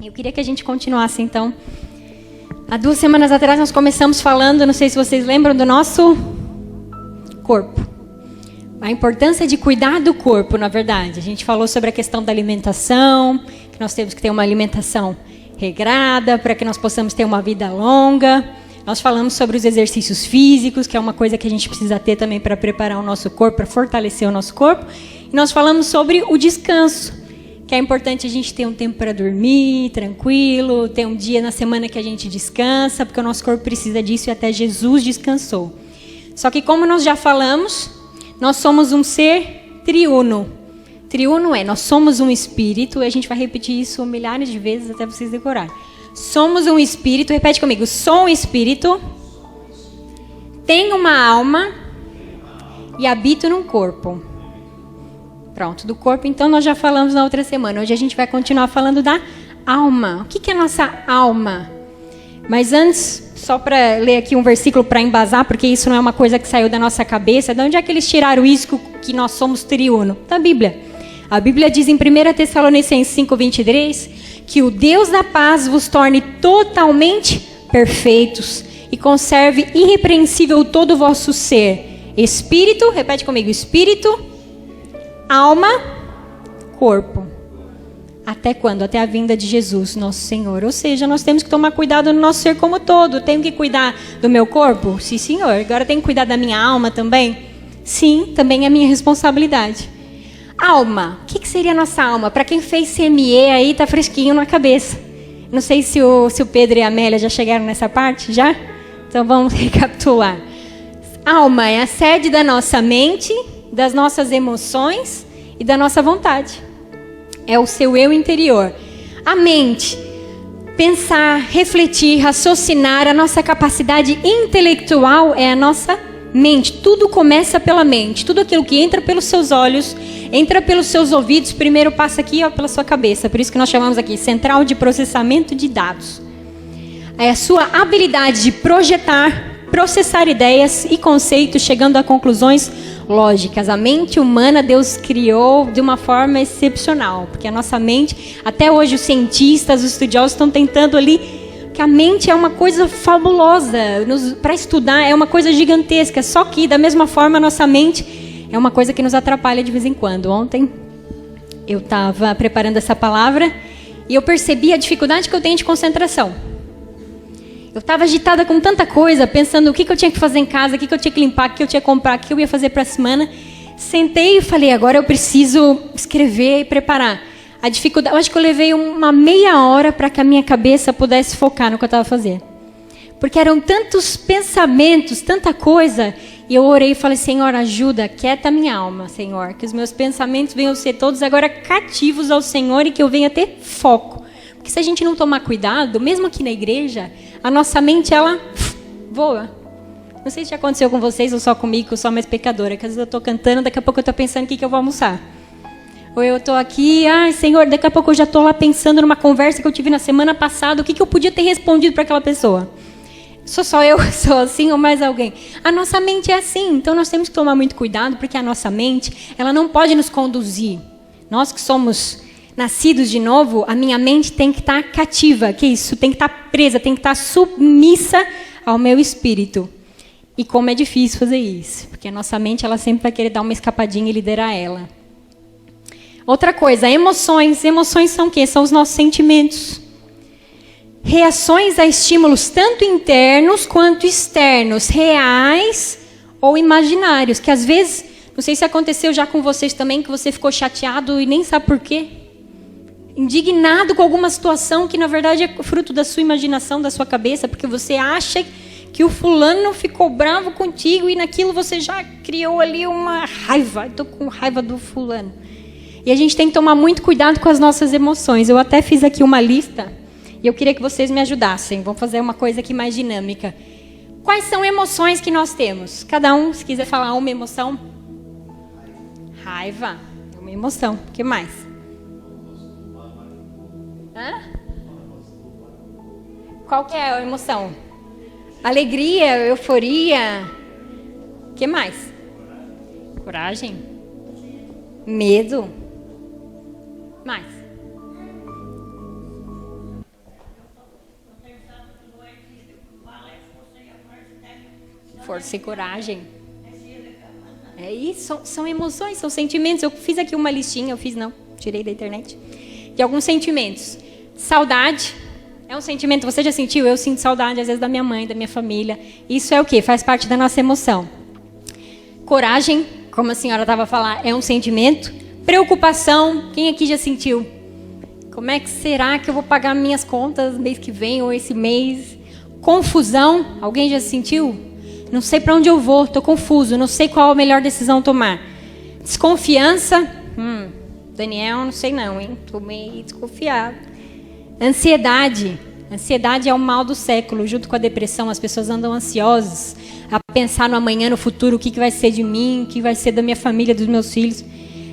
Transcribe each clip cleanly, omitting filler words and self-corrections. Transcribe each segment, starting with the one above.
Eu queria que a gente continuasse, então. Há 2 semanas atrás nós começamos falando, não sei se vocês lembram, do nosso corpo. A importância de cuidar do corpo, na verdade. A gente falou sobre a questão da alimentação, que nós temos que ter uma alimentação regrada para que nós possamos ter uma vida longa. Nós falamos sobre os exercícios físicos, que é uma coisa que a gente precisa ter também para preparar o nosso corpo, para fortalecer o nosso corpo. E nós falamos sobre o descanso, que é importante a gente ter um tempo para dormir, tranquilo, ter um dia na semana que a gente descansa, porque o nosso corpo precisa disso e até Jesus descansou. Só que como nós já falamos, nós somos um ser triuno. Triuno nós somos um espírito, e a gente vai repetir isso milhares de vezes até vocês decorarem. Somos um espírito, repete comigo, sou um espírito, tenho uma alma e habito num corpo. Pronto, do corpo então nós já falamos na outra semana. Hoje a gente vai continuar falando da alma. O que é a nossa alma? Mas antes, só para ler aqui um versículo para embasar, porque isso não é uma coisa que saiu da nossa cabeça. De onde é que eles tiraram isso que nós somos triuno? Da Bíblia. A Bíblia diz em 1 Tessalonicenses 5:23 que o Deus da paz vos torne totalmente perfeitos e conserve irrepreensível todo o vosso ser. Espírito, repete comigo, espírito, alma, corpo. Até quando? Até a vinda de Jesus, nosso Senhor. Ou seja, nós temos que tomar cuidado no nosso ser como todo. Tenho que cuidar do meu corpo? Sim, Senhor. Agora tenho que cuidar da minha alma também? Sim, também é minha responsabilidade. Alma. O que seria a nossa alma? Para quem fez CME aí, tá fresquinho na cabeça. Não sei se o Pedro e a Amélia já chegaram nessa parte, já? Então vamos recapitular. Alma é a sede da nossa mente, das nossas emoções e da nossa vontade. É o seu eu interior. A mente, pensar, refletir, raciocinar, a nossa capacidade intelectual é a nossa mente. Tudo começa pela mente. Tudo aquilo que entra pelos seus olhos, entra pelos seus ouvidos, primeiro passa aqui pela sua cabeça. Por isso que nós chamamos aqui central de processamento de dados. É a sua habilidade de projetar, processar ideias e conceitos, chegando a conclusões lógicas. A mente humana Deus criou de uma forma excepcional, porque a nossa mente, até hoje os cientistas, os estudiosos estão tentando ali, que a mente é uma coisa fabulosa, para estudar é uma coisa gigantesca, só que da mesma forma a nossa mente é uma coisa que nos atrapalha de vez em quando. Ontem eu estava preparando essa palavra e eu percebi a dificuldade que eu tenho de concentração. Eu estava agitada com tanta coisa, pensando o que eu tinha que fazer em casa, o que eu tinha que limpar, o que eu tinha que comprar, o que eu ia fazer para a semana. Sentei e falei, agora eu preciso escrever e preparar. A dificuldade, eu acho que eu levei uma meia hora para que a minha cabeça pudesse focar no que eu estava fazendo. Porque eram tantos pensamentos, tanta coisa. E eu orei e falei, Senhor, ajuda, quieta a minha alma, Senhor. Que os meus pensamentos venham ser todos agora cativos ao Senhor e que eu venha ter foco. Porque se a gente não tomar cuidado, mesmo aqui na igreja, a nossa mente, ela voa. Não sei se já aconteceu com vocês ou só comigo, que eu sou mais pecadora. Que às vezes eu estou cantando, daqui a pouco eu estou pensando o que eu vou almoçar. Ou eu estou aqui, Senhor, daqui a pouco eu já estou lá pensando numa conversa que eu tive na semana passada, o que eu podia ter respondido para aquela pessoa. Sou só eu, sou assim ou mais alguém? A nossa mente é assim, então nós temos que tomar muito cuidado, porque a nossa mente, ela não pode nos conduzir. Nós que somos nascidos de novo, a minha mente tem que estar cativa, que isso? Tem que estar presa, tem que estar submissa ao meu espírito. E como é difícil fazer isso, porque a nossa mente, ela sempre vai querer dar uma escapadinha e liderar ela. Outra coisa, emoções. Emoções são o quê? São os nossos sentimentos. Reações a estímulos tanto internos quanto externos, reais ou imaginários, que às vezes, não sei se aconteceu já com vocês também, que você ficou chateado e nem sabe por quê. Indignado com alguma situação que na verdade é fruto da sua imaginação, da sua cabeça, porque você acha que o fulano ficou bravo contigo e naquilo você já criou ali uma raiva. Estou com raiva do fulano. E a gente tem que tomar muito cuidado com as nossas emoções. Eu até fiz aqui uma lista e eu queria que vocês me ajudassem. Vamos fazer uma coisa aqui mais dinâmica. Quais são emoções que nós temos? Cada um, se quiser falar uma emoção. Raiva é uma emoção. O que mais? Hã? Qual que é a emoção? Alegria, euforia. O que mais? Coragem. Medo. Mais. força e coragem. É isso, são emoções, são sentimentos. Eu fiz aqui uma listinha, tirei da internet, de alguns sentimentos. Saudade é um sentimento, você já sentiu? Eu sinto saudade, às vezes, da minha mãe, da minha família. Isso é o quê? Faz parte da nossa emoção. Coragem, como a senhora estava a falar, é um sentimento. Preocupação, quem aqui já sentiu? Como é que será que eu vou pagar minhas contas mês que vem ou esse mês? Confusão, alguém já sentiu? Não sei para onde eu vou, estou confuso, não sei qual a melhor decisão tomar. Desconfiança, Daniel, não sei não, hein? Estou meio desconfiado. Ansiedade é o mal do século. Junto com a depressão, as pessoas andam ansiosas a pensar no amanhã, no futuro, o que vai ser de mim, o que vai ser da minha família, dos meus filhos.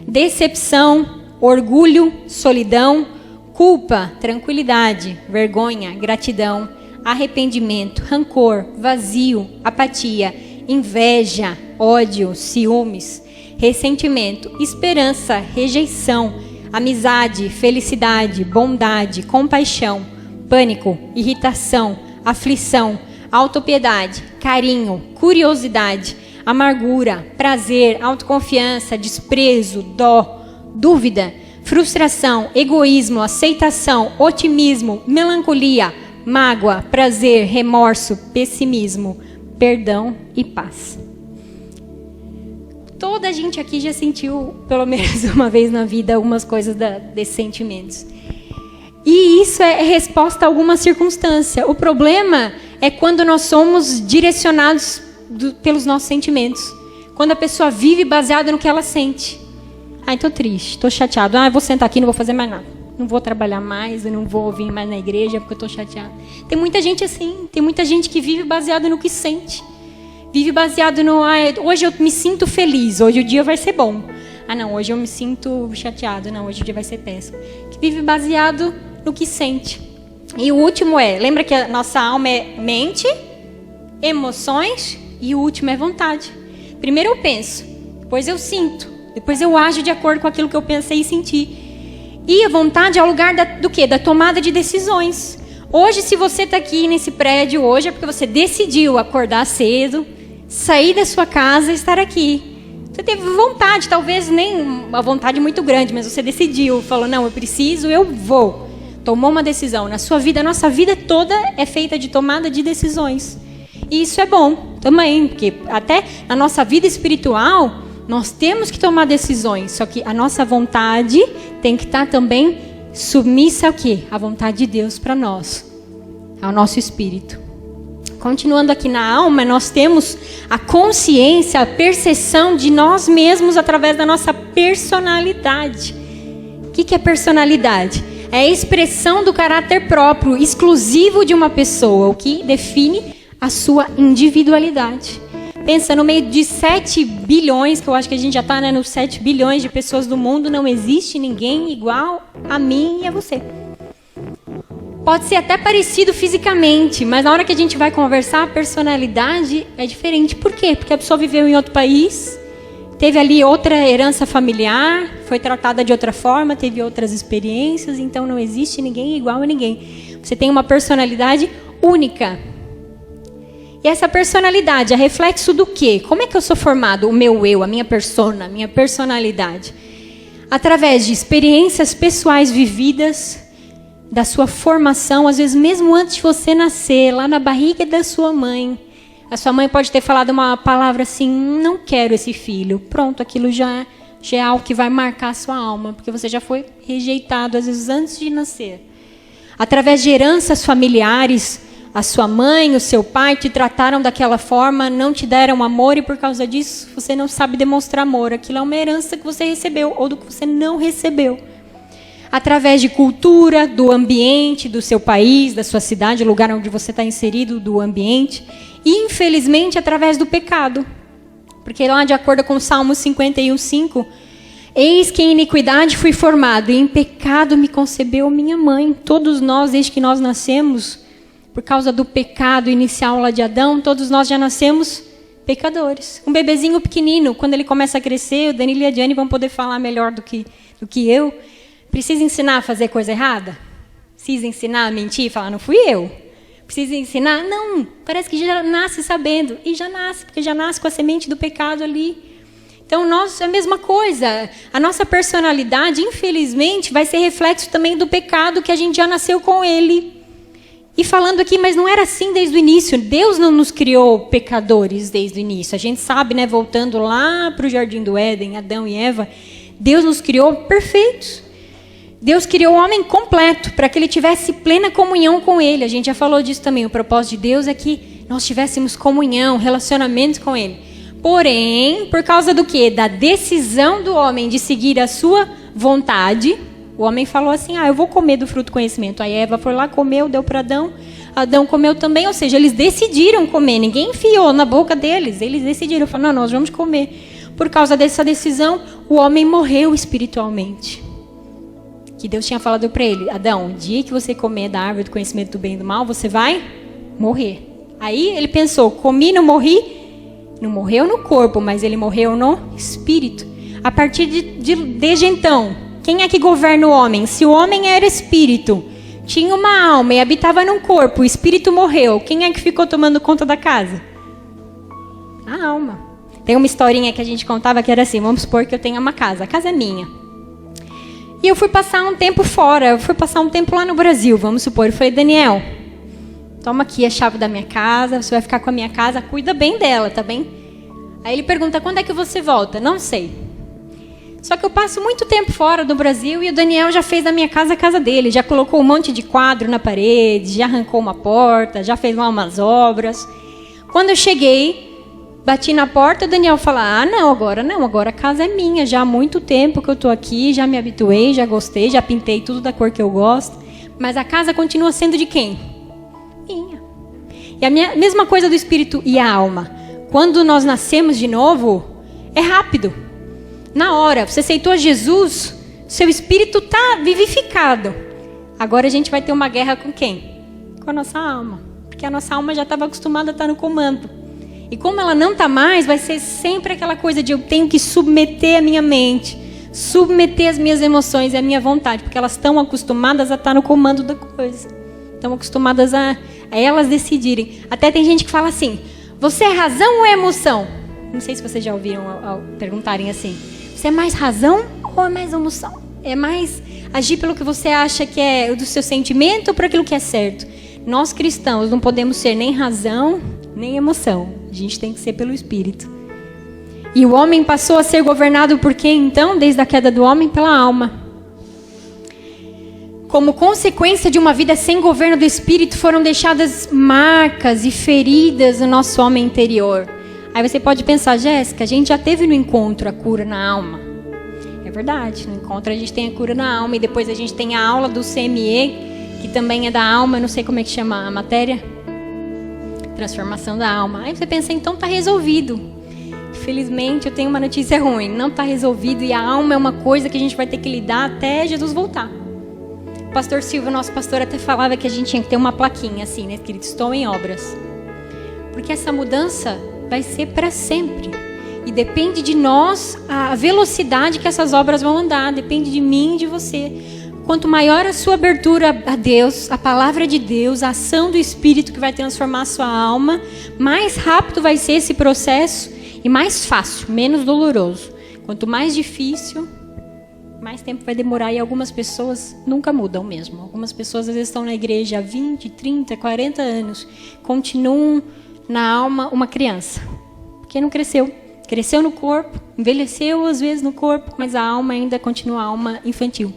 Decepção, orgulho, solidão, culpa, tranquilidade, vergonha, gratidão, arrependimento, rancor, vazio, apatia, inveja, ódio, ciúmes, ressentimento, esperança, rejeição, amizade, felicidade, bondade, compaixão, pânico, irritação, aflição, autopiedade, carinho, curiosidade, amargura, prazer, autoconfiança, desprezo, dó, dúvida, frustração, egoísmo, aceitação, otimismo, melancolia, mágoa, prazer, remorso, pessimismo, perdão e paz. Toda a gente aqui já sentiu, pelo menos uma vez na vida, algumas coisas desses sentimentos. E isso é resposta a alguma circunstância. O problema é quando nós somos direcionados pelos nossos sentimentos. Quando a pessoa vive baseada no que ela sente. Estou triste, estou chateado. Eu vou sentar aqui e não vou fazer mais nada. Não vou trabalhar mais, eu não vou vir mais na igreja porque eu estou chateado. Tem muita gente assim. Tem muita gente que vive baseada no que sente. Vive baseado no, hoje eu me sinto feliz, hoje o dia vai ser bom. Não, hoje eu me sinto chateado, não, hoje o dia vai ser péssimo. Que vive baseado no que sente. E o último lembra que a nossa alma é mente, emoções e o último é vontade. Primeiro eu penso, depois eu sinto, depois eu ajo de acordo com aquilo que eu pensei e senti. E a vontade é o lugar do quê? Da tomada de decisões. Hoje, se você está aqui nesse prédio hoje, é porque você decidiu acordar cedo, sair da sua casa e estar aqui. Você teve vontade, talvez nem uma vontade muito grande, mas você decidiu, falou, não, eu preciso, eu vou. Tomou uma decisão. Na sua vida, a nossa vida toda é feita de tomada de decisões. E isso é bom também, porque até na nossa vida espiritual, nós temos que tomar decisões, só que a nossa vontade tem que estar também submissa ao quê? À vontade de Deus para nós, ao nosso espírito. Continuando aqui na alma, nós temos a consciência, a percepção de nós mesmos através da nossa personalidade. O que é personalidade? É a expressão do caráter próprio, exclusivo de uma pessoa, o que define a sua individualidade. Pensa, no meio de 7 bilhões, que eu acho que a gente já está nos 7 bilhões de pessoas do mundo, não existe ninguém igual a mim e a você. Pode ser até parecido fisicamente, mas na hora que a gente vai conversar, a personalidade é diferente. Por quê? Porque a pessoa viveu em outro país, teve ali outra herança familiar, foi tratada de outra forma, teve outras experiências, então não existe ninguém igual a ninguém. Você tem uma personalidade única. E essa personalidade é reflexo do quê? Como é que eu sou formado? O meu eu, a minha persona, a minha personalidade. Através de experiências pessoais vividas, da sua formação, às vezes mesmo antes de você nascer, lá na barriga da sua mãe. A sua mãe pode ter falado uma palavra assim, não quero esse filho. Pronto, aquilo já é algo que vai marcar a sua alma, porque você já foi rejeitado, às vezes antes de nascer. Através de heranças familiares, a sua mãe, o seu pai te trataram daquela forma, não te deram amor e por causa disso você não sabe demonstrar amor. Aquilo é uma herança que você recebeu ou do que você não recebeu. Através de cultura, do ambiente, do seu país, da sua cidade, o lugar onde você está inserido, do ambiente. E, infelizmente, através do pecado. Porque lá, de acordo com o Salmo 51:5, eis que em iniquidade fui formado, e em pecado me concebeu minha mãe. Todos nós, desde que nós nascemos, por causa do pecado inicial lá de Adão, todos nós já nascemos pecadores. Um bebezinho pequenino, quando ele começa a crescer, o Danilo e a Diane vão poder falar melhor do que eu. Precisa ensinar a fazer coisa errada? Precisa ensinar a mentir e falar, não fui eu. Precisa ensinar? Não, parece que já nasce sabendo. E já nasce, porque já nasce com a semente do pecado ali. Então, nós, a mesma coisa. A nossa personalidade, infelizmente, vai ser reflexo também do pecado que a gente já nasceu com ele. E falando aqui, mas não era assim desde o início. Deus não nos criou pecadores desde o início. A gente sabe, né, voltando lá para o Jardim do Éden, Adão e Eva, Deus nos criou perfeitos. Deus criou o homem completo, para que ele tivesse plena comunhão com ele. A gente já falou disso também. O propósito de Deus é que nós tivéssemos comunhão, relacionamentos com ele. Porém, por causa do quê? Da decisão do homem de seguir a sua vontade, o homem falou assim, eu vou comer do fruto do conhecimento. Aí Eva foi lá, comeu, deu para Adão. Adão comeu também, ou seja, eles decidiram comer. Ninguém enfiou na boca deles. Eles decidiram, falaram, não, nós vamos comer. Por causa dessa decisão, o homem morreu espiritualmente. Que Deus tinha falado para ele, Adão, o dia que você comer da árvore do conhecimento do bem e do mal, você vai morrer. Aí ele pensou, comi, não morri? Não morreu no corpo, mas ele morreu no espírito. A partir desde então, quem é que governa o homem? Se o homem era espírito, tinha uma alma e habitava num corpo, o espírito morreu, quem é que ficou tomando conta da casa? A alma. Tem uma historinha que a gente contava que era assim, vamos supor que eu tenho uma casa, a casa é minha. E eu fui passar um tempo fora, eu fui passar um tempo lá no Brasil, vamos supor. Eu falei, Daniel, toma aqui a chave da minha casa, você vai ficar com a minha casa, cuida bem dela, tá bem? Aí ele pergunta, quando é que você volta? Não sei. Só que eu passo muito tempo fora do Brasil e o Daniel já fez da minha casa a casa dele, já colocou um monte de quadro na parede, já arrancou uma porta, já fez lá umas obras. Quando eu cheguei, bati na porta, o Daniel fala, não, agora a casa é minha, já há muito tempo que eu estou aqui, já me habituei, já gostei, já pintei tudo da cor que eu gosto, mas a casa continua sendo de quem? Minha. E a mesma coisa do espírito e a alma. Quando nós nascemos de novo, é rápido. Na hora, você aceitou Jesus, seu espírito está vivificado. Agora a gente vai ter uma guerra com quem? Com a nossa alma, porque a nossa alma já estava acostumada a estar no comando. E como ela não está mais, vai ser sempre aquela coisa de eu tenho que submeter a minha mente, submeter as minhas emoções e a minha vontade, porque elas estão acostumadas a estar no comando da coisa. Estão acostumadas a elas decidirem. Até tem gente que fala assim, você é razão ou é emoção? Não sei se vocês já ouviram ao perguntarem assim. Você é mais razão ou é mais emoção? É mais agir pelo que você acha que é do seu sentimento ou por aquilo que é certo? Nós cristãos não podemos ser nem razão, nem emoção. A gente tem que ser pelo Espírito. E o homem passou a ser governado por quem, então? Desde a queda do homem, pela alma. Como consequência de uma vida sem governo do Espírito, foram deixadas marcas e feridas no nosso homem interior. Aí você pode pensar, Jéssica, a gente já teve no encontro a cura na alma. É verdade, no encontro a gente tem a cura na alma. E depois a gente tem a aula do CME, que também é da alma, eu não sei como é que chama a matéria. Transformação da alma. Aí você pensa, então está resolvido. Infelizmente, eu tenho uma notícia ruim. Não está resolvido e a alma é uma coisa que a gente vai ter que lidar até Jesus voltar. O pastor Silvio, nosso pastor, até falava que a gente tinha que ter uma plaquinha assim, né? Escrito, estou em obras. Porque essa mudança vai ser para sempre. E depende de nós a velocidade que essas obras vão andar. Depende de mim e de você. Quanto maior a sua abertura a Deus, a palavra de Deus, a ação do Espírito que vai transformar a sua alma, mais rápido vai ser esse processo e mais fácil, menos doloroso. Quanto mais difícil, mais tempo vai demorar. E algumas pessoas nunca mudam mesmo. Algumas pessoas às vezes estão na igreja há 20, 30, 40 anos, continuam na alma uma criança, porque não cresceu. Cresceu no corpo, envelheceu às vezes no corpo, mas a alma ainda continua a alma infantil.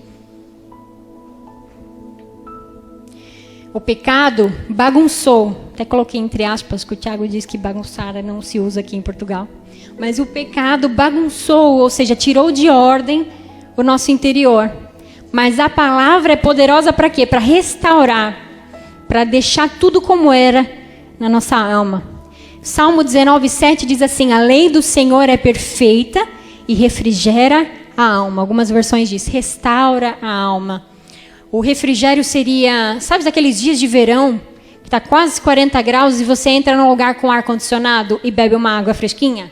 O pecado bagunçou, até coloquei entre aspas, que o Tiago diz que bagunçar não se usa aqui em Portugal. Mas o pecado bagunçou, ou seja, tirou de ordem o nosso interior. Mas a palavra é poderosa para quê? Para restaurar, para deixar tudo como era na nossa alma. Salmo 19:7 diz assim, a lei do Senhor é perfeita e refrigera a alma. Algumas versões diz, restaura a alma. O refrigério seria, sabe aqueles dias de verão, que está quase 40 graus e você entra num lugar com ar-condicionado e bebe uma água fresquinha?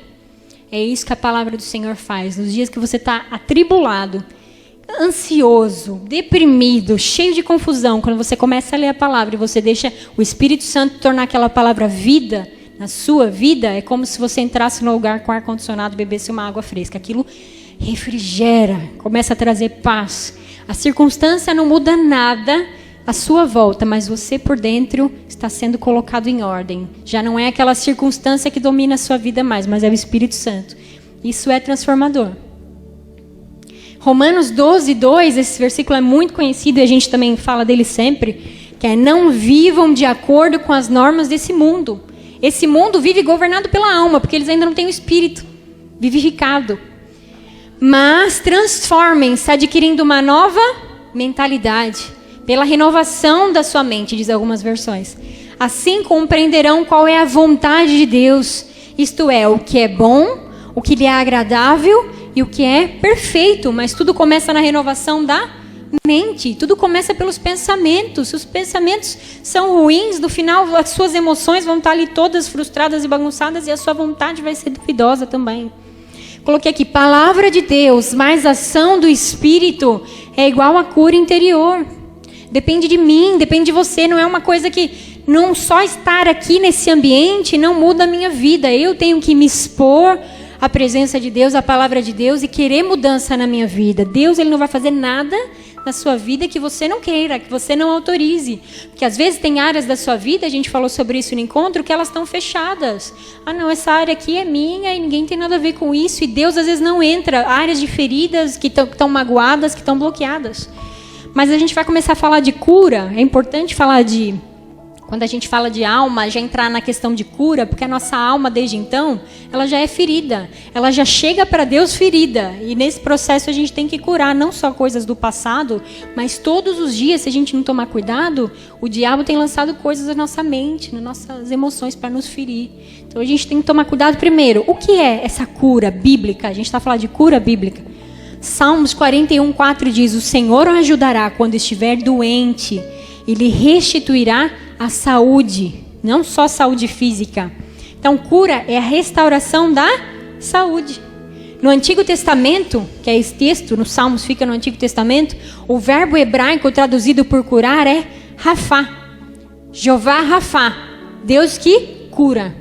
É isso que a palavra do Senhor faz. Nos dias que você está atribulado, ansioso, deprimido, cheio de confusão, quando você começa a ler a palavra e você deixa o Espírito Santo tornar aquela palavra vida na sua vida, é como se você entrasse no lugar com ar-condicionado e bebesse uma água fresca. Aquilo refrigera, começa a trazer paz. A circunstância não muda nada à sua volta, mas você por dentro está sendo colocado em ordem. Já não é aquela circunstância que domina a sua vida mais, mas é o Espírito Santo. Isso é transformador. Romanos 12:2, esse versículo é muito conhecido e a gente também fala dele sempre, que é: não vivam de acordo com as normas desse mundo. Esse mundo vive governado pela alma, porque eles ainda não têm o espírito vivificado. Mas transformem-se, adquirindo uma nova mentalidade, pela renovação da sua mente, diz algumas versões. Assim compreenderão qual é a vontade de Deus, isto é, o que é bom, o que lhe é agradável e o que é perfeito. Mas tudo começa na renovação da mente, tudo começa pelos pensamentos. Se os pensamentos são ruins, no final as suas emoções vão estar ali todas frustradas e bagunçadas e a sua vontade vai ser duvidosa também. Coloquei aqui, palavra de Deus mais ação do Espírito é igual a cura interior. Depende de mim, depende de você, não é uma coisa que não só estar aqui nesse ambiente não muda a minha vida. Eu tenho que me expor à presença de Deus, à palavra de Deus e querer mudança na minha vida. Deus, ele não vai fazer nada na sua vida que você não queira, que você não autorize. Porque às vezes tem áreas da sua vida, a gente falou sobre isso no encontro, que elas estão fechadas. Ah não, essa área aqui é minha e ninguém tem nada a ver com isso. E Deus às vezes não entra. Áreas de feridas que estão magoadas, que estão bloqueadas. Mas a gente vai começar a falar de cura. É importante falar de... Quando a gente fala de alma, já entrar na questão de cura, porque a nossa alma, desde então, ela já é ferida. Ela já chega para Deus ferida. E nesse processo a gente tem que curar não só coisas do passado, mas todos os dias, se a gente não tomar cuidado, o diabo tem lançado coisas na nossa mente, nas nossas emoções para nos ferir. Então a gente tem que tomar cuidado primeiro. O que é essa cura bíblica? A gente está falando de cura bíblica. Salmos 41:4 diz: o Senhor o ajudará quando estiver doente e lhe restituirá a saúde, não só saúde física. Então, cura é a restauração da saúde. No Antigo Testamento, que é esse texto, no Salmos fica no Antigo Testamento, o verbo hebraico traduzido por curar é Rafá. Jeová Rafá, Deus que cura.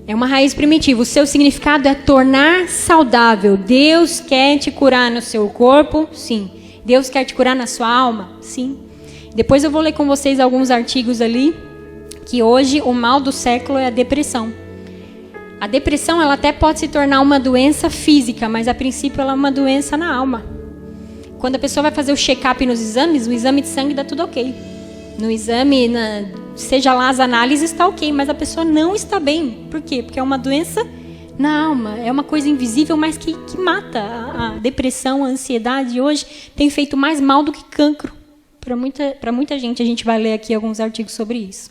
É uma raiz primitiva. O seu significado é tornar saudável. Deus quer te curar no seu corpo? Sim. Deus quer te curar na sua alma? Sim. Depois eu vou ler com vocês alguns artigos ali, que hoje o mal do século é a depressão. A depressão, ela até pode se tornar uma doença física, mas a princípio ela é uma doença na alma. Quando a pessoa vai fazer o check-up nos exames, o exame de sangue dá tudo ok. No exame, seja lá as análises, está ok, mas a pessoa não está bem. Por quê? Porque é uma doença na alma, é uma coisa invisível, mas que mata. A depressão, a ansiedade hoje tem feito mais mal do que cancro. Para muita gente, a gente vai ler aqui alguns artigos sobre isso.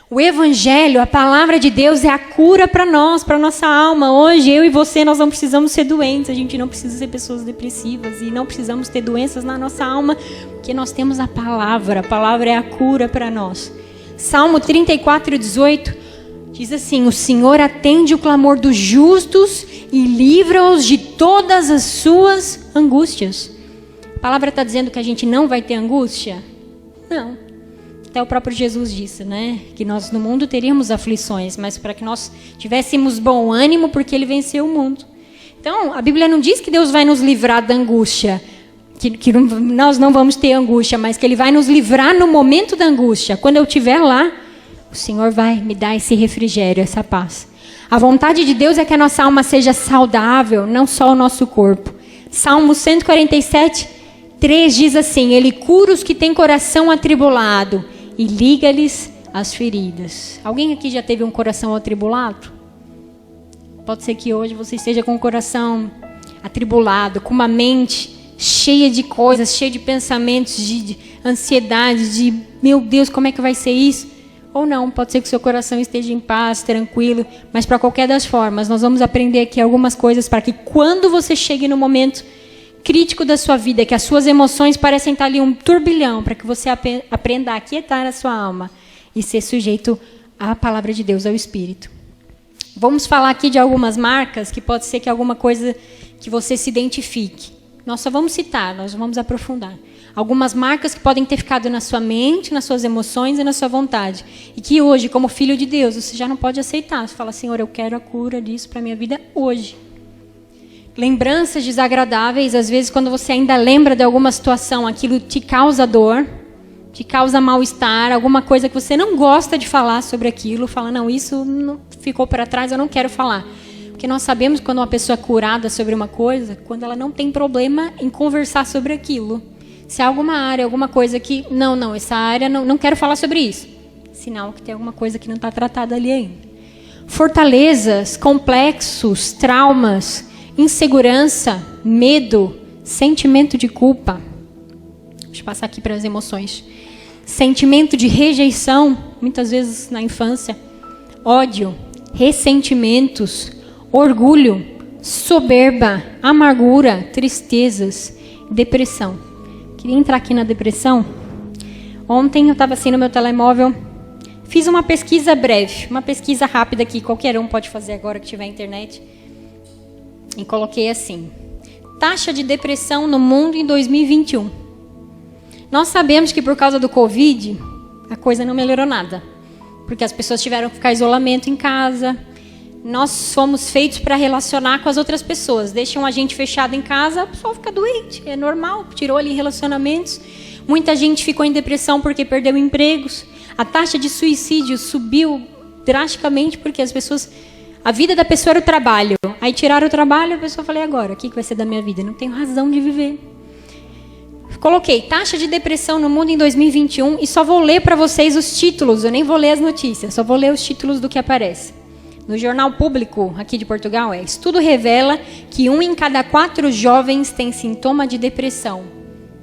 O Evangelho, a palavra de Deus, é a cura para nós, para a nossa alma. Hoje, eu e você, nós não precisamos ser doentes. A gente não precisa ser pessoas depressivas. E não precisamos ter doenças na nossa alma, porque nós temos a palavra. A palavra é a cura para nós. Salmo 34:18 diz assim: o Senhor atende o clamor dos justos e livra-os de todas as suas angústias. A palavra está dizendo que a gente não vai ter angústia? Não. Até o próprio Jesus disse, né? Que nós no mundo teríamos aflições, mas para que nós tivéssemos bom ânimo, porque Ele venceu o mundo. Então, a Bíblia não diz que Deus vai nos livrar da angústia, que nós não vamos ter angústia, mas que Ele vai nos livrar no momento da angústia. Quando eu estiver lá, o Senhor vai me dar esse refrigério, essa paz. A vontade de Deus é que a nossa alma seja saudável, não só o nosso corpo. Salmo 147:3 diz assim: Ele cura os que têm coração atribulado e liga-lhes as feridas. Alguém aqui já teve um coração atribulado? Pode ser que hoje você esteja com o coração atribulado, com uma mente cheia de coisas, cheia de pensamentos, de ansiedade, de meu Deus, como é que vai ser isso? Ou não, pode ser que o seu coração esteja em paz, tranquilo, mas para qualquer das formas, nós vamos aprender aqui algumas coisas para que quando você chegue no momento crítico da sua vida, que as suas emoções parecem estar ali um turbilhão, para que você aprenda a aquietar a sua alma e ser sujeito à palavra de Deus, ao Espírito. Vamos falar aqui de algumas marcas, que pode ser que alguma coisa que você se identifique. Nós só vamos citar, nós vamos aprofundar. Algumas marcas que podem ter ficado na sua mente, nas suas emoções e na sua vontade. E que hoje, como filho de Deus, você já não pode aceitar. Você fala, Senhor, eu quero a cura disso para a minha vida hoje. Lembranças desagradáveis, às vezes quando você ainda lembra de alguma situação, aquilo te causa dor, te causa mal-estar, alguma coisa que você não gosta de falar sobre aquilo. Fala, não, isso não ficou para trás, eu não quero falar. Porque nós sabemos quando uma pessoa é curada sobre uma coisa, quando ela não tem problema em conversar sobre aquilo. Se há alguma área, alguma coisa que, não, essa área, não quero falar sobre isso. Sinal que tem alguma coisa que não está tratada ali ainda. Fortalezas, complexos, traumas, insegurança, medo, sentimento de culpa. Deixa eu passar aqui para as emoções. Sentimento de rejeição, muitas vezes na infância. Ódio, ressentimentos, orgulho, soberba, amargura, tristezas, depressão. Queria entrar aqui na depressão. Ontem eu estava assim no meu telemóvel, fiz uma pesquisa breve, uma pesquisa rápida que qualquer um pode fazer agora que tiver internet. E coloquei assim, taxa de depressão no mundo em 2021. Nós sabemos que por causa do Covid, a coisa não melhorou nada. Porque as pessoas tiveram que ficar em isolamento em casa. Nós fomos feitos para relacionar com as outras pessoas. Deixam a gente fechado em casa, a pessoa fica doente. É normal, tirou ali relacionamentos. Muita gente ficou em depressão porque perdeu empregos. A taxa de suicídio subiu drasticamente porque as pessoas... A vida da pessoa era o trabalho. Aí tiraram o trabalho, a pessoa falou, agora, o que vai ser da minha vida? Não tenho razão de viver. Coloquei, taxa de depressão no mundo em 2021 e só vou ler para vocês os títulos. Eu nem vou ler as notícias, só vou ler os títulos do que aparece. No Jornal Público, aqui de Portugal, estudo revela que 1 em cada 4 jovens tem sintoma de depressão,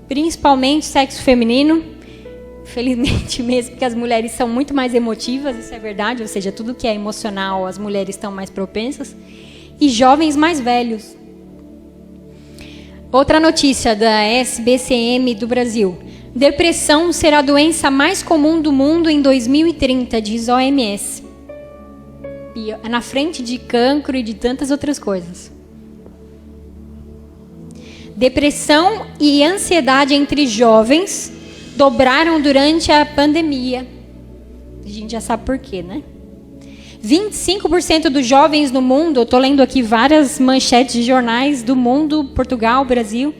principalmente sexo feminino, felizmente mesmo, porque as mulheres são muito mais emotivas, isso é verdade, ou seja, tudo que é emocional, as mulheres estão mais propensas, e jovens mais velhos. Outra notícia da SBCM do Brasil. Depressão será a doença mais comum do mundo em 2030, diz OMS. Na frente de cancro e de tantas outras coisas. Depressão e ansiedade entre jovens dobraram durante a pandemia. A gente já sabe por quê, né? 25% dos jovens no mundo, eu estou lendo aqui várias manchetes de jornais do mundo, Portugal, Brasil.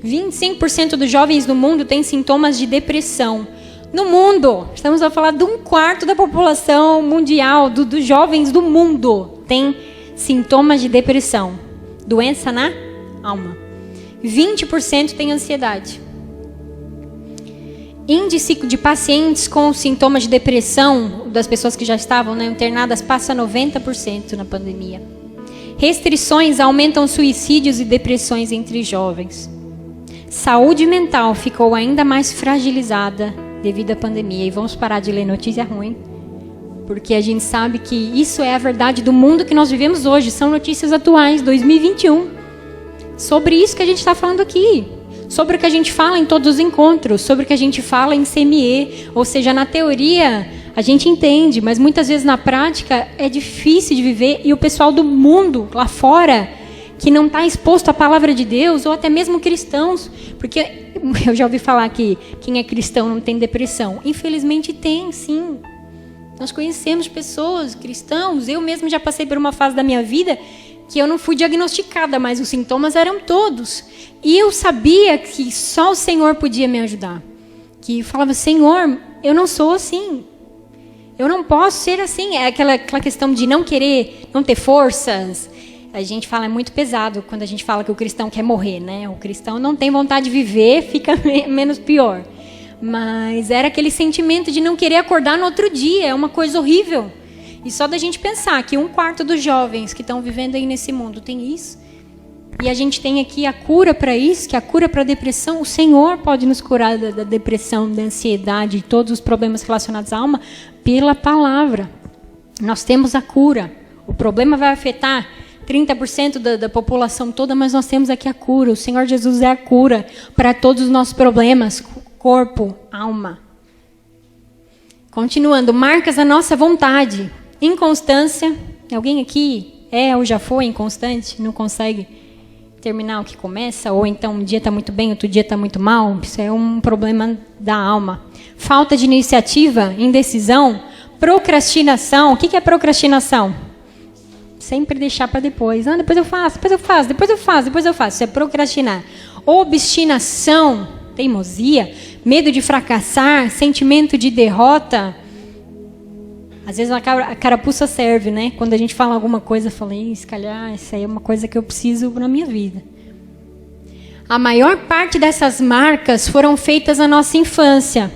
25% dos jovens no mundo têm sintomas de depressão. No mundo, estamos a falar de 1/4 da população mundial, dos jovens do mundo, tem sintomas de depressão. Doença na alma. 20% tem ansiedade. Índice de pacientes com sintomas de depressão, das pessoas que já estavam internadas, passa 90% na pandemia. Restrições aumentam suicídios e depressões entre jovens. Saúde mental ficou ainda mais fragilizada devido à pandemia. E vamos parar de ler notícia ruim, porque a gente sabe que isso é a verdade do mundo que nós vivemos hoje. São notícias atuais, 2021. Sobre isso que a gente está falando aqui. Sobre o que a gente fala em todos os encontros. Sobre o que a gente fala em CME. Ou seja, na teoria a gente entende, mas muitas vezes na prática é difícil de viver. E o pessoal do mundo lá fora, que não está exposto à palavra de Deus, ou até mesmo cristãos, porque eu já ouvi falar que quem é cristão não tem depressão. Infelizmente tem, sim. Nós conhecemos pessoas, cristãos, eu mesmo já passei por uma fase da minha vida que eu não fui diagnosticada, mas os sintomas eram todos. E eu sabia que só o Senhor podia me ajudar. Que eu falava, Senhor, eu não sou assim. Eu não posso ser assim. É aquela questão de não querer, não ter forças. A gente fala, é muito pesado quando a gente fala que o cristão quer morrer, né? O cristão não tem vontade de viver, fica menos pior. Mas era aquele sentimento de não querer acordar no outro dia, é uma coisa horrível. E só da gente pensar que 1/4 dos jovens que estão vivendo aí nesse mundo tem isso. E a gente tem aqui a cura para isso, que é a cura para a depressão. O Senhor pode nos curar da depressão, da ansiedade, de todos os problemas relacionados à alma, pela palavra. Nós temos a cura. O problema vai afetar 30% da população toda, mas nós temos aqui a cura. O Senhor Jesus é a cura para todos os nossos problemas, corpo, alma. Continuando, marcas da nossa vontade. Inconstância. Alguém aqui é ou já foi inconstante? Não consegue terminar o que começa, ou então um dia está muito bem, outro dia está muito mal. Isso é um problema da alma. Falta de iniciativa, indecisão, procrastinação. O que é procrastinação? Sempre deixar para depois. Depois eu faço. Isso é procrastinar. Obstinação, teimosia, medo de fracassar, sentimento de derrota. Às vezes a carapuça serve, né? Quando a gente fala alguma coisa, eu falei, se calhar isso aí é uma coisa que eu preciso na minha vida. A maior parte dessas marcas foram feitas na nossa infância.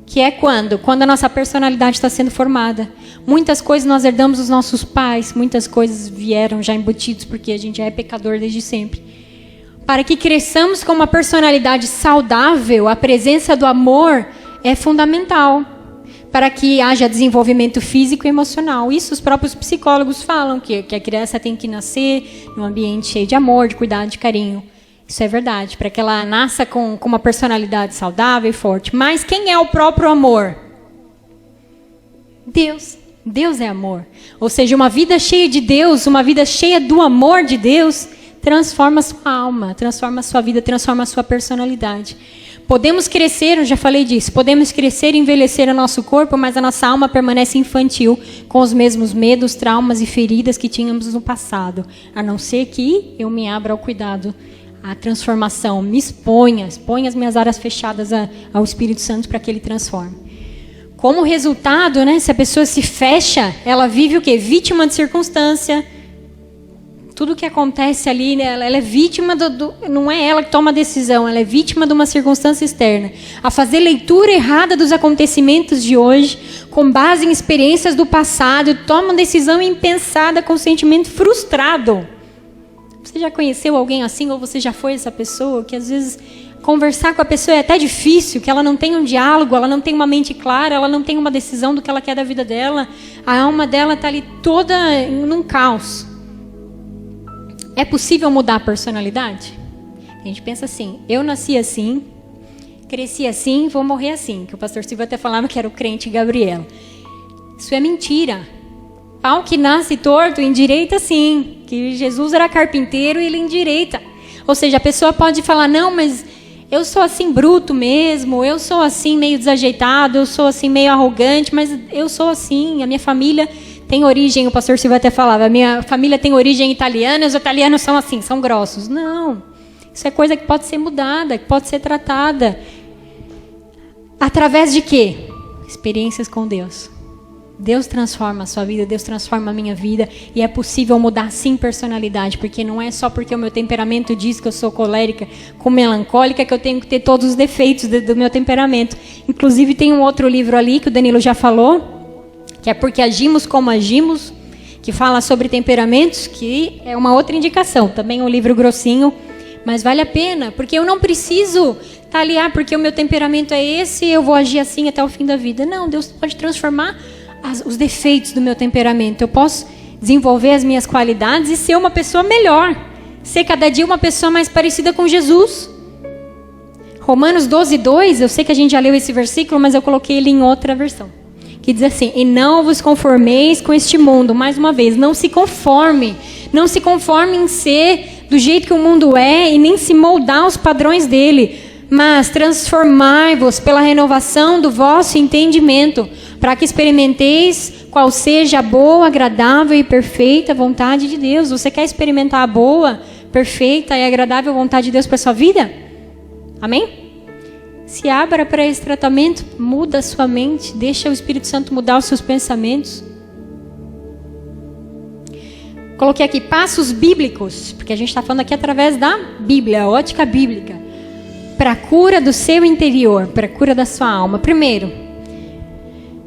Que é quando? Quando a nossa personalidade está sendo formada. Muitas coisas nós herdamos dos nossos pais, muitas coisas vieram já embutidos, porque a gente já é pecador desde sempre. Para que cresçamos com uma personalidade saudável, a presença do amor é fundamental. Para que haja desenvolvimento físico e emocional. Isso os próprios psicólogos falam, que a criança tem que nascer num ambiente cheio de amor, de cuidado, de carinho. Isso é verdade, para que ela nasça com uma personalidade saudável e forte. Mas quem é o próprio amor? Deus. Deus é amor. Ou seja, uma vida cheia de Deus, uma vida cheia do amor de Deus, transforma a sua alma, transforma a sua vida, transforma a sua personalidade. Podemos crescer, eu já falei disso, podemos crescer e envelhecer o nosso corpo, mas a nossa alma permanece infantil, com os mesmos medos, traumas e feridas que tínhamos no passado. A não ser que eu me abra ao cuidado, à transformação, me exponha as minhas áreas fechadas ao Espírito Santo para que Ele transforme. Como resultado, né, se a pessoa se fecha, ela vive o quê? Vítima de circunstância. Tudo que acontece ali, né, ela é vítima não é ela que toma a decisão, ela é vítima de uma circunstância externa. A fazer leitura errada dos acontecimentos de hoje, com base em experiências do passado, toma uma decisão impensada com sentimento frustrado. Você já conheceu alguém assim, ou você já foi essa pessoa, que às vezes conversar com a pessoa é até difícil, que ela não tem um diálogo, ela não tem uma mente clara, ela não tem uma decisão do que ela quer da vida dela, a alma dela está ali toda num caos. É possível mudar a personalidade? A gente pensa assim, eu nasci assim, cresci assim, vou morrer assim. Que o pastor Silvio até falava que era o crente Gabriela. Isso é mentira. Pau que nasce torto, endireita sim. Que Jesus era carpinteiro e ele endireita. Ou seja, a pessoa pode falar, não, mas eu sou assim bruto mesmo, eu sou assim meio desajeitado, eu sou assim meio arrogante, mas eu sou assim, a minha família tem origem, o pastor Silvio até falava, a minha família tem origem italiana, os italianos são assim, são grossos. Não, isso é coisa que pode ser mudada, que pode ser tratada. Através de quê? Experiências com Deus. Deus transforma a sua vida, Deus transforma a minha vida, e é possível mudar sim personalidade, porque não é só porque o meu temperamento diz que eu sou colérica com melancólica que eu tenho que ter todos os defeitos do meu temperamento. Inclusive tem um outro livro ali que o Danilo já falou, que é Porque Agimos Como Agimos, que fala sobre temperamentos, que é uma outra indicação. Também é um livro grossinho, mas vale a pena, porque eu não preciso estar ali, porque o meu temperamento é esse, eu vou agir assim até o fim da vida. Não, Deus pode transformar os defeitos do meu temperamento. Eu posso desenvolver as minhas qualidades e ser uma pessoa melhor. Ser cada dia uma pessoa mais parecida com Jesus. Romanos 12:2, eu sei que a gente já leu esse versículo, mas eu coloquei ele em outra versão. Que diz assim, e não vos conformeis com este mundo. Mais uma vez, não se conforme. Não se conforme em ser do jeito que o mundo é e nem se moldar aos padrões dele. Mas transformai-vos pela renovação do vosso entendimento, para que experimenteis qual seja a boa, agradável e perfeita vontade de Deus. Você quer experimentar a boa, perfeita e agradável vontade de Deus para a sua vida? Amém? Se abra para esse tratamento, muda a sua mente, deixa o Espírito Santo mudar os seus pensamentos. Coloquei aqui passos bíblicos, porque a gente está falando aqui através da Bíblia, a ótica bíblica, para a cura do seu interior, para a cura da sua alma. Primeiro,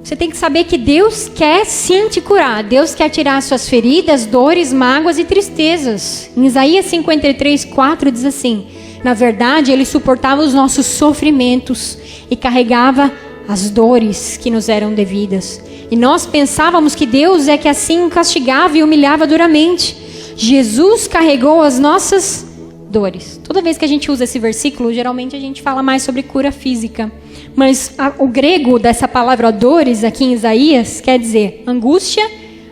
você tem que saber que Deus quer sim te curar. Deus quer tirar as suas feridas, dores, mágoas e tristezas. Em Isaías 53:4 diz assim, na verdade, Ele suportava os nossos sofrimentos e carregava as dores que nos eram devidas. E nós pensávamos que Deus é que assim castigava e humilhava duramente. Jesus carregou as nossas dores. Toda vez que a gente usa esse versículo, geralmente a gente fala mais sobre cura física. Mas o grego dessa palavra dores aqui em Isaías quer dizer angústia,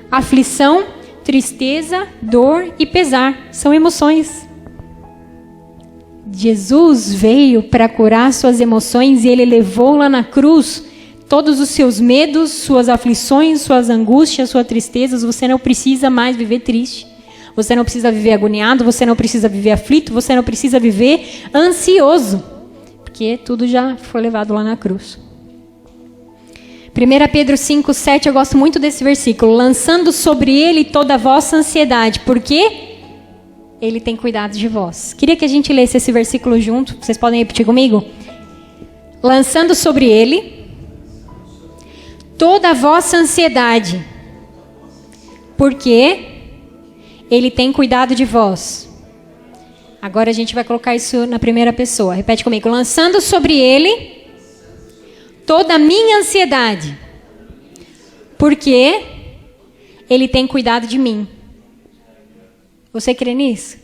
aflição, tristeza, dor e pesar. São emoções. Jesus veio para curar suas emoções e ele levou lá na cruz todos os seus medos, suas aflições, suas angústias, suas tristezas. Você não precisa mais viver triste. Você não precisa viver agoniado, você não precisa viver aflito, você não precisa viver ansioso, porque tudo já foi levado lá na cruz. 1 Pedro 5,7, eu gosto muito desse versículo. Lançando sobre ele toda a vossa ansiedade, porque ele tem cuidado de vós. Queria que a gente lesse esse versículo junto. Vocês podem repetir comigo? Lançando sobre ele toda a vossa ansiedade, porque ele tem cuidado de vós. Agora a gente vai colocar isso na primeira pessoa. Repete comigo. Lançando sobre ele toda a minha ansiedade, porque ele tem cuidado de mim. Você crê nisso?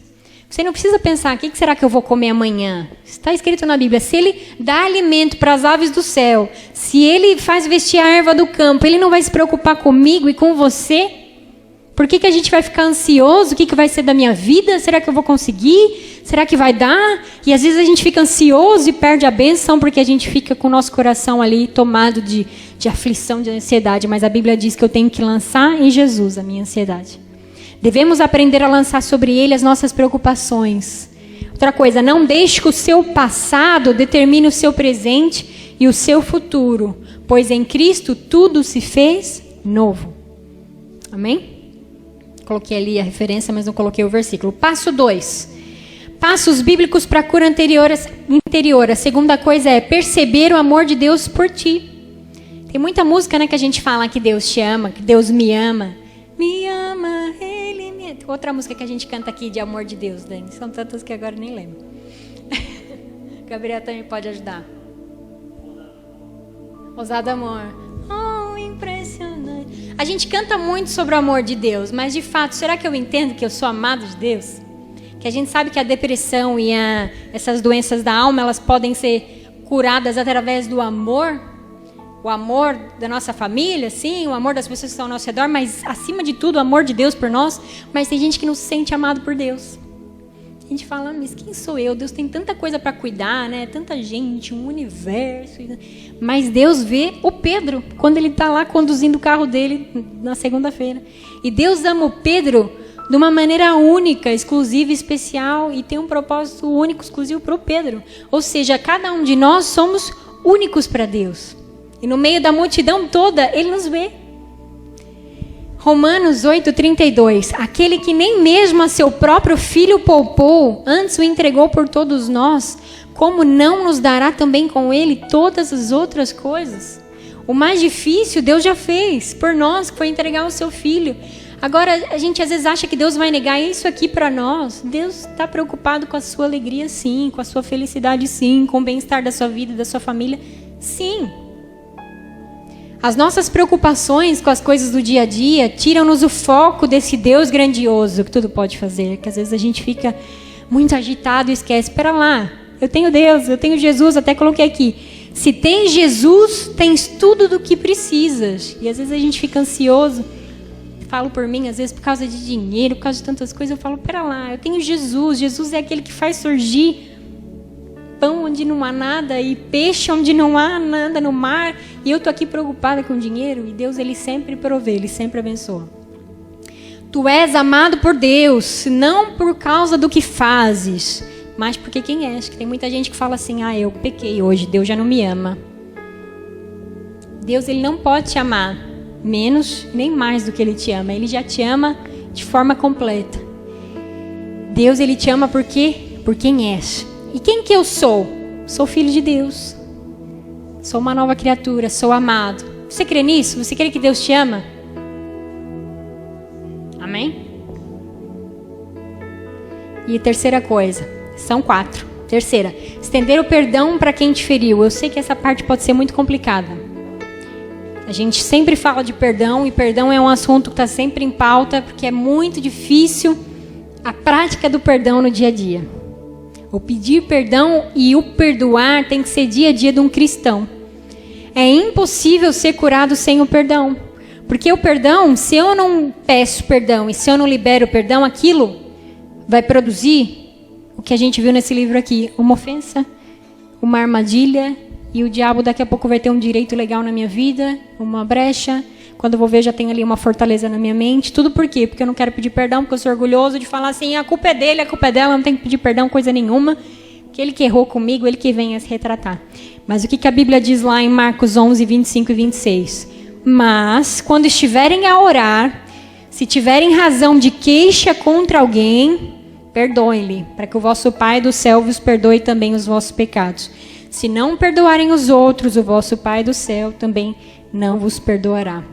Você não precisa pensar, o que será que eu vou comer amanhã? Está escrito na Bíblia, se ele dá alimento para as aves do céu, se ele faz vestir a erva do campo, ele não vai se preocupar comigo e com você? Por que a gente vai ficar ansioso? O que vai ser da minha vida? Será que eu vou conseguir? Será que vai dar? E às vezes a gente fica ansioso e perde a bênção porque a gente fica com o nosso coração ali tomado de aflição, de ansiedade. Mas a Bíblia diz que eu tenho que lançar em Jesus a minha ansiedade. Devemos aprender a lançar sobre ele as nossas preocupações. Outra coisa, não deixe que o seu passado determine o seu presente e o seu futuro, pois em Cristo tudo se fez novo. Amém? Coloquei ali a referência, mas não coloquei o versículo. Passo 2. Passos bíblicos para a cura interior. A segunda coisa é perceber o amor de Deus por ti. Tem muita música, né, que a gente fala que Deus te ama, que Deus me ama. Me ama, Ele me ama. Outra música que a gente canta aqui de amor de Deus, Dani. São tantas que agora nem lembro. Gabriel também pode ajudar. Ousado amor. Oh, impressionante. A gente canta muito sobre o amor de Deus, mas de fato, será que eu entendo que eu sou amado de Deus? Que a gente sabe que a depressão e essas doenças da alma, elas podem ser curadas através do amor? O amor da nossa família, sim, o amor das pessoas que estão ao nosso redor, mas acima de tudo, o amor de Deus por nós. Mas tem gente que não se sente amado por Deus. A gente fala, mas quem sou eu? Deus tem tanta coisa para cuidar, né? Tanta gente, um universo. Mas Deus vê o Pedro, quando ele está lá conduzindo o carro dele na segunda-feira. E Deus ama o Pedro de uma maneira única, exclusiva, especial, e tem um propósito único, exclusivo para o Pedro. Ou seja, cada um de nós somos únicos para Deus. E no meio da multidão toda, Ele nos vê. Romanos 8:32. Aquele que nem mesmo a seu próprio filho poupou, antes o entregou por todos nós, como não nos dará também com Ele todas as outras coisas? O mais difícil Deus já fez por nós, que foi entregar o seu filho. Agora, a gente às vezes acha que Deus vai negar isso aqui para nós. Deus está preocupado com a sua alegria, sim. Com a sua felicidade, sim. Com o bem-estar da sua vida, da sua família, sim. As nossas preocupações com as coisas do dia a dia tiram-nos o foco desse Deus grandioso que tudo pode fazer. Que às vezes a gente fica muito agitado e esquece. Espera lá, eu tenho Deus, eu tenho Jesus, até coloquei aqui. Se tens Jesus, tens tudo do que precisas. E às vezes a gente fica ansioso. Falo por mim, às vezes por causa de dinheiro, por causa de tantas coisas. Eu falo, espera lá, eu tenho Jesus. Jesus é aquele que faz surgir pão onde não há nada e peixe onde não há nada no mar. E eu estou aqui preocupada com dinheiro. E Deus, Ele sempre provê, Ele sempre abençoa. Tu és amado por Deus, não por causa do que fazes, mas porque quem és. Que tem muita gente que fala assim, eu pequei hoje, Deus já não me ama. Deus, Ele não pode te amar menos nem mais do que Ele te ama. Ele já te ama de forma completa. Deus, Ele te ama por quem és. E quem que eu sou? Sou filho de Deus. Sou uma nova criatura, sou amado. Você crê nisso? Você crê que Deus te ama? Amém? E terceira coisa, são 4. Terceira, estender o perdão para quem te feriu. Eu sei que essa parte pode ser muito complicada. A gente sempre fala de perdão, e perdão é um assunto que está sempre em pauta, porque é muito difícil a prática do perdão no dia a dia. O pedir perdão e o perdoar tem que ser dia a dia de um cristão. É impossível ser curado sem o perdão. Porque o perdão, se eu não peço perdão e se eu não libero o perdão, aquilo vai produzir o que a gente viu nesse livro aqui. Uma ofensa, uma armadilha, e o diabo daqui a pouco vai ter um direito legal na minha vida, uma brecha. Quando eu vou ver, já tem ali uma fortaleza na minha mente. Tudo por quê? Porque eu não quero pedir perdão, porque eu sou orgulhoso de falar assim, a culpa é dele, a culpa é dela, eu não tenho que pedir perdão, coisa nenhuma. Que ele que errou comigo, ele que venha se retratar. Mas o que a Bíblia diz lá em Marcos 11, 25 e 26? Mas, quando estiverem a orar, se tiverem razão de queixa contra alguém, perdoem-lhe, para que o vosso Pai do céu vos perdoe também os vossos pecados. Se não perdoarem os outros, o vosso Pai do céu também não vos perdoará.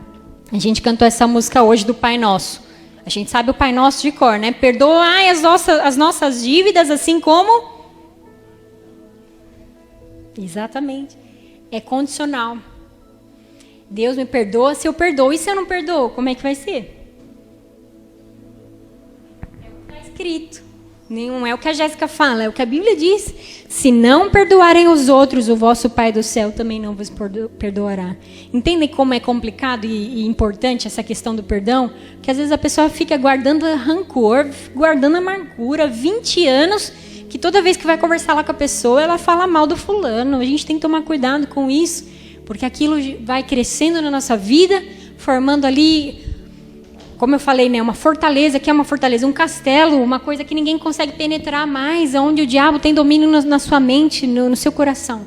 A gente cantou essa música hoje do Pai Nosso. A gente sabe o Pai Nosso de cor, né? Perdoai as nossas dívidas, assim como... Exatamente. É condicional. Deus me perdoa se eu perdoo. E se eu não perdoo, como é que vai ser? É o que está escrito. Não é o que a Jéssica fala, é o que a Bíblia diz. Se não perdoarem os outros, o vosso Pai do céu também não vos perdoará. Entendem como é complicado e importante essa questão do perdão? Que às vezes a pessoa fica guardando rancor, guardando amargura, 20 anos, que toda vez que vai conversar lá com a pessoa, ela fala mal do fulano. A gente tem que tomar cuidado com isso, porque aquilo vai crescendo na nossa vida, formando ali... Como eu falei, né, uma fortaleza, que é uma fortaleza, um castelo, uma coisa que ninguém consegue penetrar mais, onde o diabo tem domínio na sua mente, no seu coração.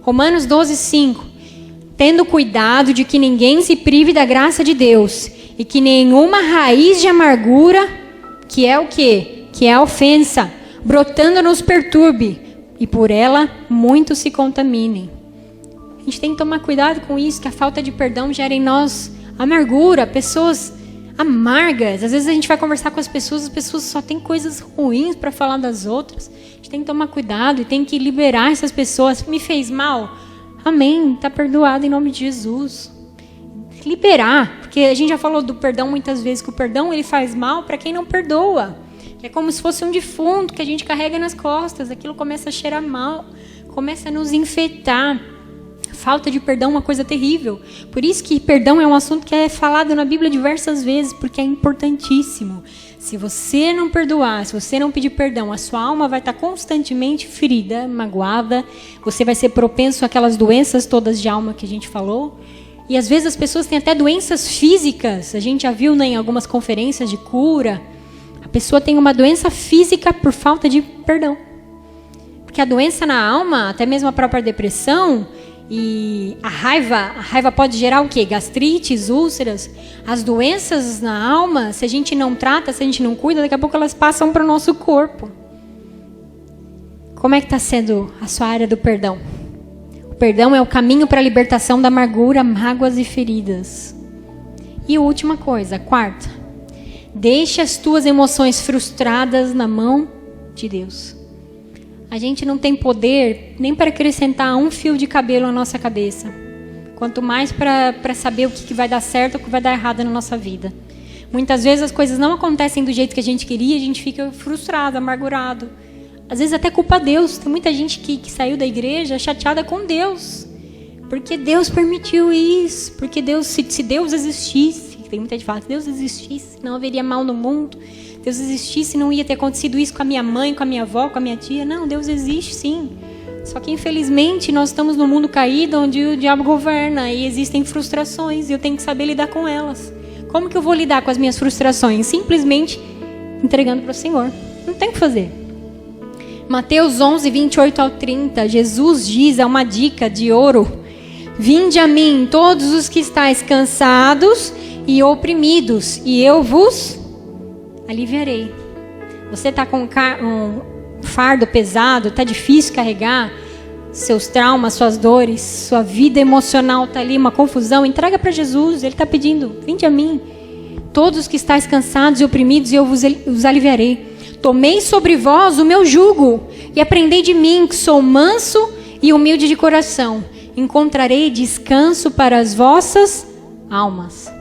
Romanos 12, 5. Tendo cuidado de que ninguém se prive da graça de Deus, e que nenhuma raiz de amargura, que é o quê? Que é a ofensa, brotando nos perturbe, e por ela muitos se contaminem. A gente tem que tomar cuidado com isso, que a falta de perdão gera em nós amargura, pessoas amargas. Às vezes a gente vai conversar com as pessoas só têm coisas ruins para falar das outras. A gente tem que tomar cuidado e tem que liberar essas pessoas. Me fez mal? Amém, está perdoado em nome de Jesus. Liberar, porque a gente já falou do perdão muitas vezes, que o perdão ele faz mal para quem não perdoa. É como se fosse um defunto que a gente carrega nas costas. Aquilo começa a cheirar mal, começa a nos infectar. Falta de perdão é uma coisa terrível. Por isso que perdão é um assunto que é falado na Bíblia diversas vezes, porque é importantíssimo. Se você não perdoar, se você não pedir perdão, a sua alma vai estar constantemente ferida, magoada. Você vai ser propenso àquelas doenças todas de alma que a gente falou. E às vezes as pessoas têm até doenças físicas. A gente já viu, né, em algumas conferências de cura. A pessoa tem uma doença física por falta de perdão. Porque a doença na alma, até mesmo a própria depressão... E a raiva pode gerar o quê? Gastrites, úlceras. As doenças na alma, se a gente não trata, se a gente não cuida, daqui a pouco elas passam para o nosso corpo. Como é que está sendo a sua área do perdão? O perdão é o caminho para a libertação da amargura, mágoas e feridas. E a última coisa, a quarta. Deixa as tuas emoções frustradas na mão de Deus. A gente não tem poder nem para acrescentar um fio de cabelo na nossa cabeça. Quanto mais para saber o que vai dar certo ou o que vai dar errado na nossa vida. Muitas vezes as coisas não acontecem do jeito que a gente queria, a gente fica frustrado, amargurado. Às vezes até culpa Deus. Tem muita gente que saiu da igreja chateada com Deus. Porque Deus permitiu isso. Porque Deus, se Deus existisse, tem muita gente que fala, se Deus existisse, não haveria mal no mundo. Deus existisse, não ia ter acontecido isso com a minha mãe, com a minha avó, com a minha tia. Não, Deus existe sim. Só que infelizmente nós estamos num mundo caído onde o diabo governa e existem frustrações e eu tenho que saber lidar com elas. Como que eu vou lidar com as minhas frustrações? Simplesmente entregando para o Senhor. Não tem o que fazer. Mateus 11, 28 ao 30, Jesus diz, é uma dica de ouro. Vinde a mim todos os que estáis cansados e oprimidos e eu vos aliviarei. Você está com um fardo pesado, está difícil carregar seus traumas, suas dores, sua vida emocional está ali, uma confusão, entrega para Jesus. Ele está pedindo, vinde a mim, todos os que estáis cansados e oprimidos, e eu vos aliviarei. Tomei sobre vós o meu jugo e aprendei de mim, que sou manso e humilde de coração. Encontrarei descanso para as vossas almas.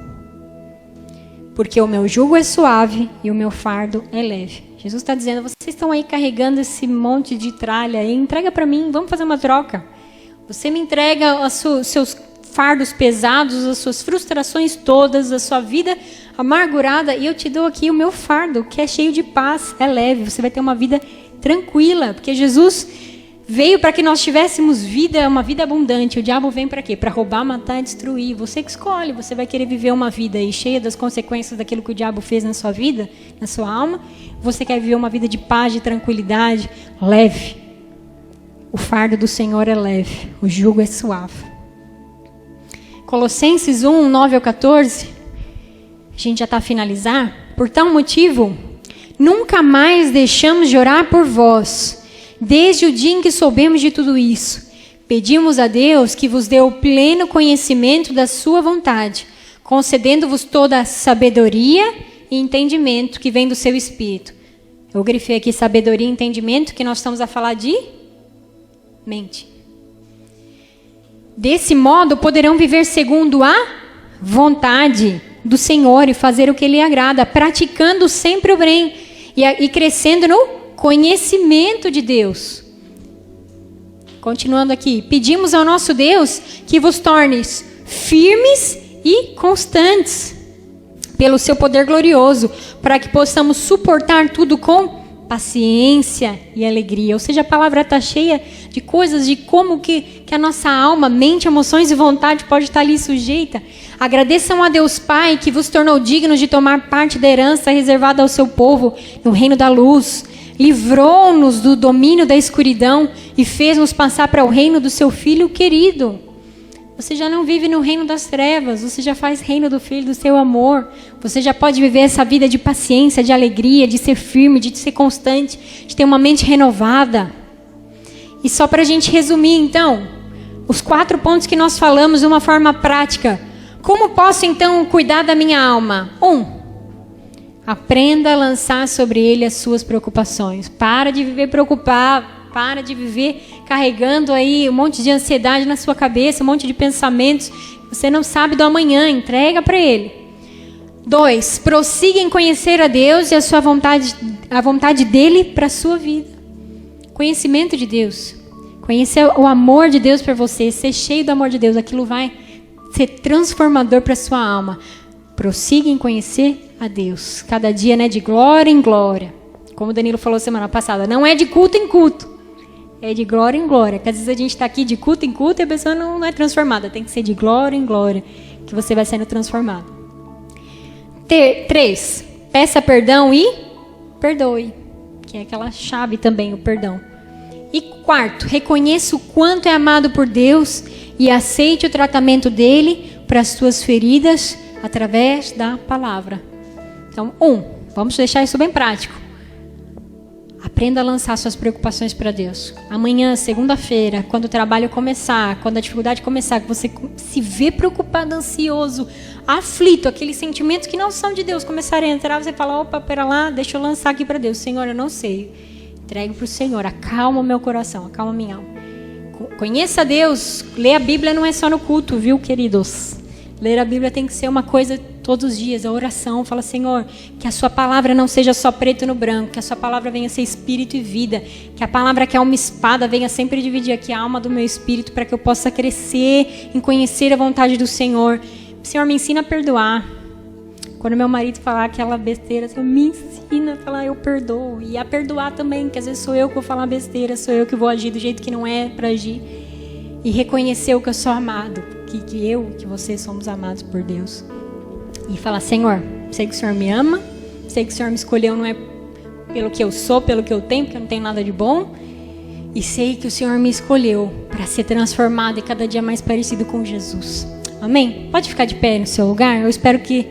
Porque o meu jugo é suave e o meu fardo é leve. Jesus está dizendo, vocês estão aí carregando esse monte de tralha aí, entrega para mim, vamos fazer uma troca. Você me entrega os seus fardos pesados, as suas frustrações todas, a sua vida amargurada, e eu te dou aqui o meu fardo, que é cheio de paz, é leve, você vai ter uma vida tranquila, porque Jesus veio para que nós tivéssemos vida, uma vida abundante. O diabo vem para quê? Para roubar, matar e destruir. Você que escolhe, você vai querer viver uma vida aí cheia das consequências daquilo que o diabo fez na sua vida, na sua alma. Você quer viver uma vida de paz, de tranquilidade, leve. O fardo do Senhor é leve, o jugo é suave. Colossenses 1, 9 ao 14, a gente já está a finalizar. Por tal motivo, nunca mais deixamos de orar por vós, desde o dia em que soubemos de tudo isso. Pedimos a Deus que vos dê o pleno conhecimento da sua vontade, concedendo-vos toda a sabedoria e entendimento que vem do seu Espírito. Eu grifei aqui sabedoria e entendimento, que nós estamos a falar de mente. Desse modo, poderão viver segundo a vontade do Senhor e fazer o que lhe agrada, praticando sempre o bem e crescendo no conhecimento de Deus. Continuando aqui, pedimos ao nosso Deus que vos tornes firmes e constantes pelo seu poder glorioso, para que possamos suportar tudo com paciência e alegria. Ou seja, a palavra está cheia de coisas, de como que a nossa alma, mente, emoções e vontade pode estar ali sujeita. Agradeçam a Deus Pai, que vos tornou dignos de tomar parte da herança reservada ao seu povo no reino da luz. Livrou-nos do domínio da escuridão e fez-nos passar para o reino do seu Filho querido. Você já não vive no reino das trevas, você já faz reino do Filho, do seu amor. Você já pode viver essa vida de paciência, de alegria, de ser firme, de ser constante, de ter uma mente renovada. E só para a gente resumir, então, os 4 pontos que nós falamos de uma forma prática. Como posso, então, cuidar da minha alma? 1. Aprenda a lançar sobre ele as suas preocupações. Para de viver preocupado. Para de viver carregando aí um monte de ansiedade na sua cabeça, um monte de pensamentos. Você não sabe do amanhã, entrega para Ele. 2, prossiga em conhecer a Deus e a vontade dEle para a sua vida. Conhecimento de Deus. Conhecer o amor de Deus para você, ser cheio do amor de Deus. Aquilo vai ser transformador para a sua alma. Prossiga em conhecer a Deus. Cada dia, né, de glória em glória. Como o Danilo falou semana passada, não é de culto em culto. É de glória em glória. Porque às vezes a gente está aqui de culto em culto e a pessoa não é transformada. Tem que ser de glória em glória que você vai sendo transformado. 3. Peça perdão e perdoe. Que é aquela chave também, o perdão. E 4. Reconheça o quanto é amado por Deus e aceite o tratamento dele para as suas feridas através da palavra. Então, 1. Vamos deixar isso bem prático. Aprenda a lançar suas preocupações para Deus. Amanhã, segunda-feira, quando o trabalho começar, quando a dificuldade começar, que você se vê preocupado, ansioso, aflito, aqueles sentimentos que não são de Deus começarem a entrar, você fala, opa, pera lá, deixa eu lançar aqui para Deus. Senhor, eu não sei. Entregue para o Senhor, acalma o meu coração, acalma a minha alma. Conheça Deus, ler a Bíblia não é só no culto, viu, queridos? Ler a Bíblia tem que ser uma coisa todos os dias, a oração. Fala, Senhor, que a sua palavra não seja só preto no branco, que a sua palavra venha ser espírito e vida, que a palavra que é uma espada venha sempre dividir aqui a alma do meu espírito, para que eu possa crescer em conhecer a vontade do Senhor. Senhor, me ensina a perdoar. Quando meu marido falar aquela besteira, Senhor, me ensina a falar, eu perdoo. E a perdoar também, que às vezes sou eu que vou falar besteira, sou eu que vou agir do jeito que não é para agir. E reconhecer o que eu sou amado, que você somos amados por Deus. E falar, Senhor, sei que o Senhor me ama, sei que o Senhor me escolheu não é pelo que eu sou, pelo que eu tenho, porque eu não tenho nada de bom. E sei que o Senhor me escolheu para ser transformado e cada dia mais parecido com Jesus. Amém? Pode ficar de pé no seu lugar? Eu espero que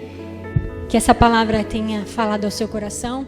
essa palavra tenha falado ao seu coração.